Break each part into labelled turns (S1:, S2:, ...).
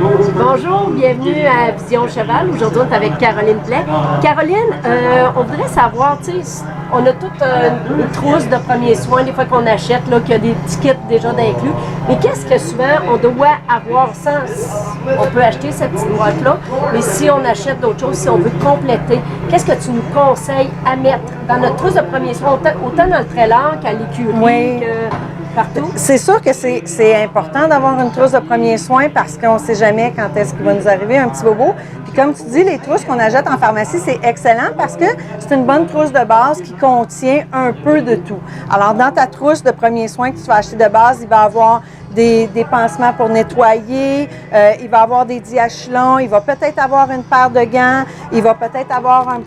S1: Bonjour, bienvenue à Vision Cheval. Aujourd'hui, on est avec Caroline Blais. Caroline, on voudrait savoir, tu sais, on a toute une trousse de premiers soins, des fois qu'on achète, là, qu'il y a des petits kits déjà d'inclus. Mais qu'est-ce que souvent on doit avoir sans... On peut acheter cette petite boîte-là, mais si on achète d'autres choses, si on veut compléter, qu'est-ce que tu nous conseilles à mettre dans notre trousse de premiers soins, autant dans le trailer qu'à l'écurie,
S2: oui.
S1: que... Partout.
S2: C'est sûr que c'est important d'avoir une trousse de premiers soins parce qu'on ne sait jamais quand est-ce qu'il va nous arriver un petit bobo. Puis comme tu dis, les trousses qu'on achète en pharmacie, c'est excellent parce que c'est une bonne trousse de base qui contient un peu de tout. Alors, dans ta trousse de premiers soins que tu vas acheter de base, il va y avoir des pansements pour nettoyer, il va avoir des diachylons, il va peut-être avoir une paire de gants, il va peut-être avoir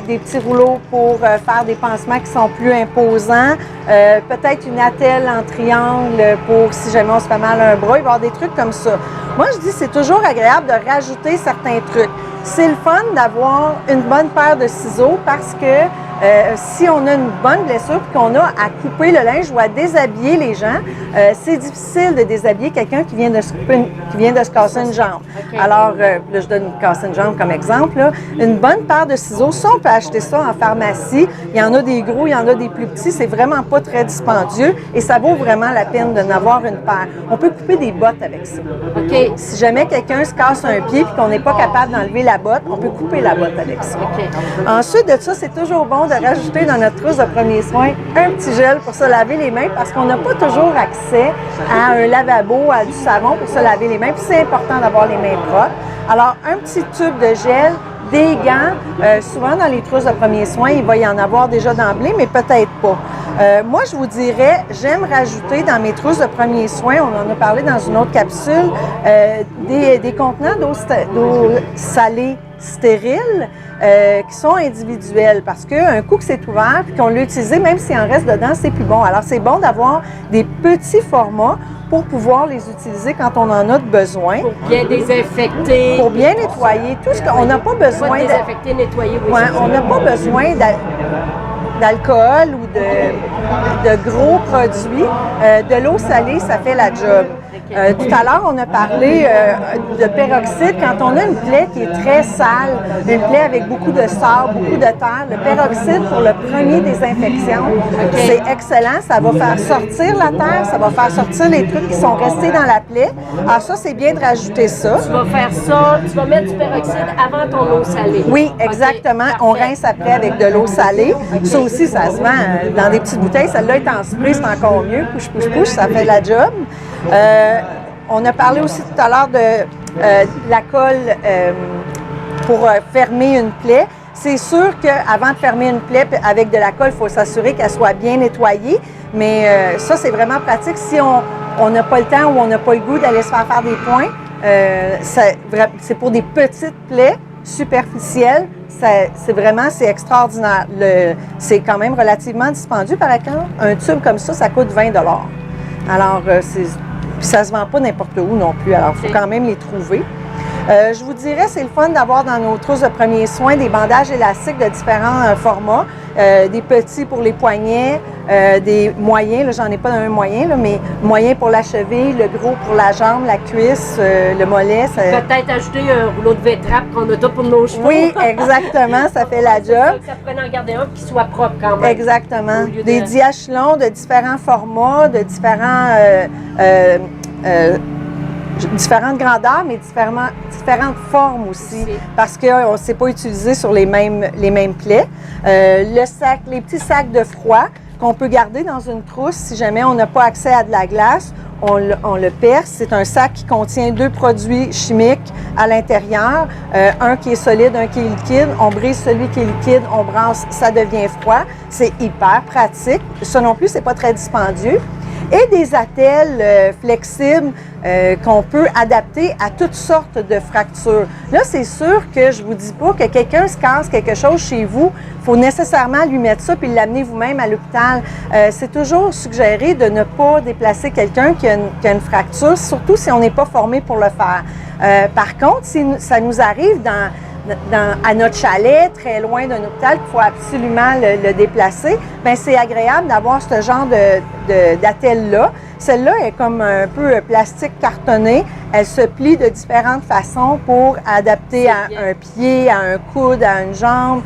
S2: des petits rouleaux pour faire des pansements qui sont plus imposants, peut-être une attelle en triangle pour si jamais on se fait mal à un bras, il va y avoir des trucs comme ça. Moi, je dis c'est toujours agréable de rajouter certains trucs. C'est le fun d'avoir une bonne paire de ciseaux parce que si on a une bonne blessure et qu'on a à couper le linge ou à déshabiller les gens, c'est difficile de déshabiller quelqu'un qui vient de se casser une jambe. Okay. Alors, là, je donne casser une jambe comme exemple. Là. Une bonne paire de ciseaux, ça, on peut acheter ça en pharmacie. Il y en a des gros, il y en a des plus petits. C'est vraiment pas très dispendieux et ça vaut vraiment la peine d'en avoir une paire. On peut couper des bottes avec ça. Okay. Si jamais quelqu'un se casse un pied et qu'on n'est pas capable d'enlever la botte, on peut couper la botte avec ça. Okay. Ensuite de ça, c'est toujours bon de rajouter dans notre trousse de premiers soins un petit gel pour se laver les mains parce qu'on n'a pas toujours accès à un lavabo, à du savon pour se laver les mains. Puis c'est important d'avoir les mains propres. Alors, un petit tube de gel, des gants. Souvent, dans les trousses de premiers soins, il va y en avoir déjà d'emblée, mais peut-être pas. Moi, je vous dirais, j'aime rajouter dans mes trousses de premiers soins, on en a parlé dans une autre capsule, des contenants d'eau salée stérile qui sont individuels parce qu'un coup que c'est ouvert et qu'on l'a utilisé, même s'il en reste dedans, c'est plus bon. Alors, c'est bon d'avoir des petits formats pour pouvoir les utiliser quand on en a besoin.
S1: Pour bien désinfecter.
S2: Pour bien nettoyer. Tout ce qu'on n'a pas besoin...
S1: Désinfecter, nettoyer, oui.
S2: Ouais, on n'a pas besoin d'alcool ou de gros produits. De l'eau salée, ça fait la job. Tout à l'heure, on a parlé de peroxyde. Quand on a une plaie qui est très sale, une plaie avec beaucoup de sable, beaucoup de terre, le peroxyde pour le premier désinfection, c'est excellent. Ça va faire sortir la terre, ça va faire sortir les trucs qui sont restés dans la plaie. Alors ça, c'est bien de rajouter ça.
S1: Tu vas faire ça, tu vas mettre du peroxyde avant ton eau salée.
S2: Oui, exactement. On rince après avec de l'eau salée. Ça aussi, ça se vend dans des petites bouteilles. Celle-là est en spray, c'est encore mieux. Push, push, push, ça fait la job. On a parlé aussi tout à l'heure de la colle pour fermer une plaie. C'est sûr qu'avant de fermer une plaie avec de la colle, il faut s'assurer qu'elle soit bien nettoyée. Mais ça, c'est vraiment pratique. Si on n'a pas le temps ou on n'a pas le goût d'aller se faire des points, c'est pour des petites plaies superficielles. C'est extraordinaire. C'est quand même relativement dispendieux, par exemple. Un tube comme ça coûte 20 $. Alors, puis ça ne se vend pas n'importe où non plus. Alors, il faut quand même les trouver. Je vous dirais, c'est le fun d'avoir dans nos trousses de premiers soins des bandages élastiques de différents formats. Des petits pour les poignets, des moyens, là, j'en ai pas un moyen, là, mais moyen pour la cheville, le gros pour la jambe, la cuisse, le mollet.
S1: Peut-être ajouter un rouleau de V-Trap qu'on a tout pour nos cheveux.
S2: Oui, exactement, ça fait la job.
S1: Ça pourrait en garder un qui soit propre quand même.
S2: Exactement. Des diachylons de différents formats, de différentes grandeurs, mais différentes formes aussi, parce qu'on ne s'est pas utilisé sur les mêmes plaies. Les petits sacs de froid qu'on peut garder dans une trousse si jamais on n'a pas accès à de la glace, on le perce. C'est un sac qui contient 2 produits chimiques à l'intérieur, un qui est solide, un qui est liquide. On brise celui qui est liquide, on brasse, ça devient froid. C'est hyper pratique. Ça non plus, c'est pas très dispendieux. Et des attelles flexibles qu'on peut adapter à toutes sortes de fractures. Là, c'est sûr que je ne vous dis pas que quelqu'un se casse quelque chose chez vous, il faut nécessairement lui mettre ça puis l'amener vous-même à l'hôpital. C'est toujours suggéré de ne pas déplacer quelqu'un qui a une fracture, surtout si on n'est pas formé pour le faire. Par contre, si ça nous arrive à notre chalet, très loin d'un hôpital, qu'il faut absolument le déplacer, bien, c'est agréable d'avoir ce genre d'attelle-là. Celle-là est comme un peu plastique cartonné. Elle se plie de différentes façons pour adapter à un pied, à un coude, à une jambe.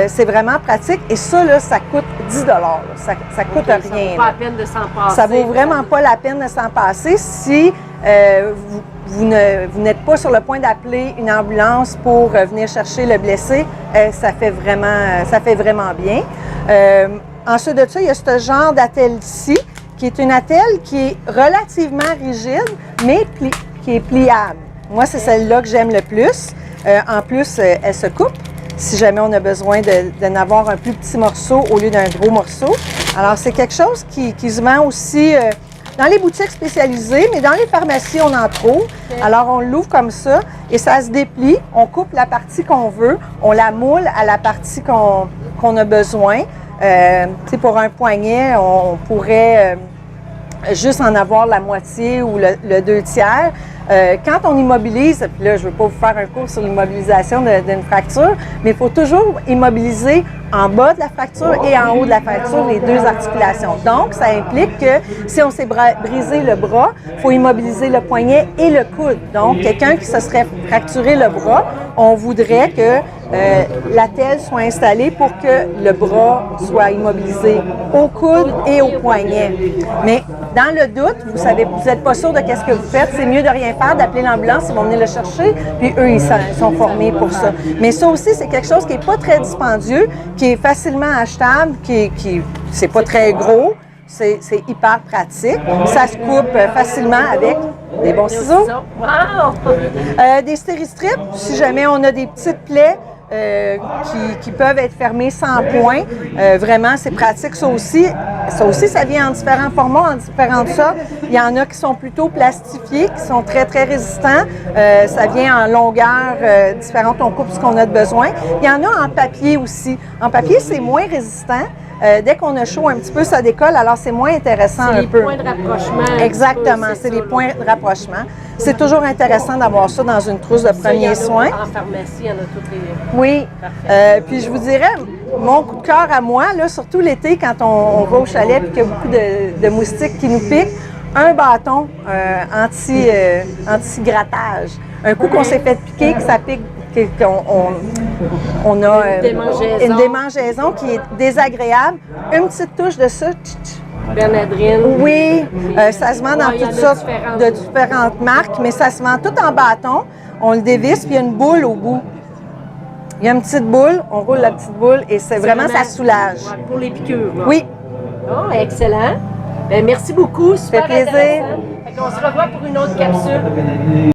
S2: C'est vraiment pratique. Et ça, là, ça coûte 10 $. Ça coûte rien. Ça
S1: vaut pas la peine de s'en passer.
S2: Ça vaut vraiment pas la peine de s'en passer si vous n'êtes pas sur le point d'appeler une ambulance pour venir chercher le blessé. Ça fait vraiment bien. Ensuite de ça, il y a ce genre d'attelle-ci, qui est une attelle qui est relativement rigide, mais qui est pliable. Moi, c'est celle-là que j'aime le plus. En plus, elle se coupe si jamais on a besoin d'en avoir un plus petit morceau au lieu d'un gros morceau. Alors, c'est quelque chose qui se vend aussi dans les boutiques spécialisées, mais dans les pharmacies, on en trouve. Alors, on l'ouvre comme ça et ça se déplie. On coupe la partie qu'on veut, on la moule à la partie qu'on a besoin. Pour un poignet, on pourrait juste en avoir la moitié ou le 2/3. Quand on immobilise, puis là, je ne veux pas vous faire un cours sur l'immobilisation d'une fracture, mais il faut toujours immobiliser en bas de la fracture et en haut de la fracture les deux articulations. Donc, ça implique que si on s'est brisé le bras, il faut immobiliser le poignet et le coude. Donc, quelqu'un qui se serait fracturé le bras, on voudrait que l'attelle soit installée pour que le bras soit immobilisé au coude et au poignet. Mais dans le doute, vous savez, vous n'êtes pas sûr de qu'est-ce que vous faites, c'est mieux de rien faire, d'appeler l'ambulance, ils vont venir le chercher, puis eux, ils sont formés pour ça. Mais ça aussi, c'est quelque chose qui n'est pas très dispendieux, qui est facilement achetable, c'est pas très gros, c'est hyper pratique. Ça se coupe facilement avec des bons ciseaux.
S1: Wow!
S2: Des stéristrips, si jamais on a des petites plaies qui peuvent être fermées sans point. Vraiment, c'est pratique. Ça aussi, ça vient en différents formats, en différentes sortes. Il y en a qui sont plutôt plastifiés, qui sont très, très résistants. Ça vient en longueur différente. On coupe ce qu'on a de besoin. Il y en a en papier aussi. En papier, c'est moins résistant. Dès qu'on a chaud un petit peu, ça décolle, alors c'est moins intéressant un peu.
S1: C'est les points de rapprochement.
S2: Exactement, c'est les points de rapprochement. C'est toujours intéressant d'avoir ça dans une trousse de premiers soins.
S1: En pharmacie, il y en a toutes les...
S2: Oui. Puis je vous dirais, mon coup de cœur à moi, là, surtout l'été, quand on va au chalet et qu'il y a beaucoup de moustiques qui nous piquent, un bâton anti-grattage. Un coup qu'on s'est fait piquer, que ça pique, on a une démangeaison qui est désagréable. Une petite touche de ça.
S1: Bernadrine.
S2: Oui, ça se vend dans toutes sortes de différentes marques, mais ça se vend tout en bâton. On le dévisse, puis il y a une boule au bout. Il y a une petite boule, on roule la petite boule et c'est vraiment, ça soulage.
S1: Pour les piqûres. Là.
S2: Oui.
S1: Oh, excellent. Bien, merci beaucoup. Super
S2: Ça fait plaisir.
S1: intéressant. On se revoit pour une autre capsule.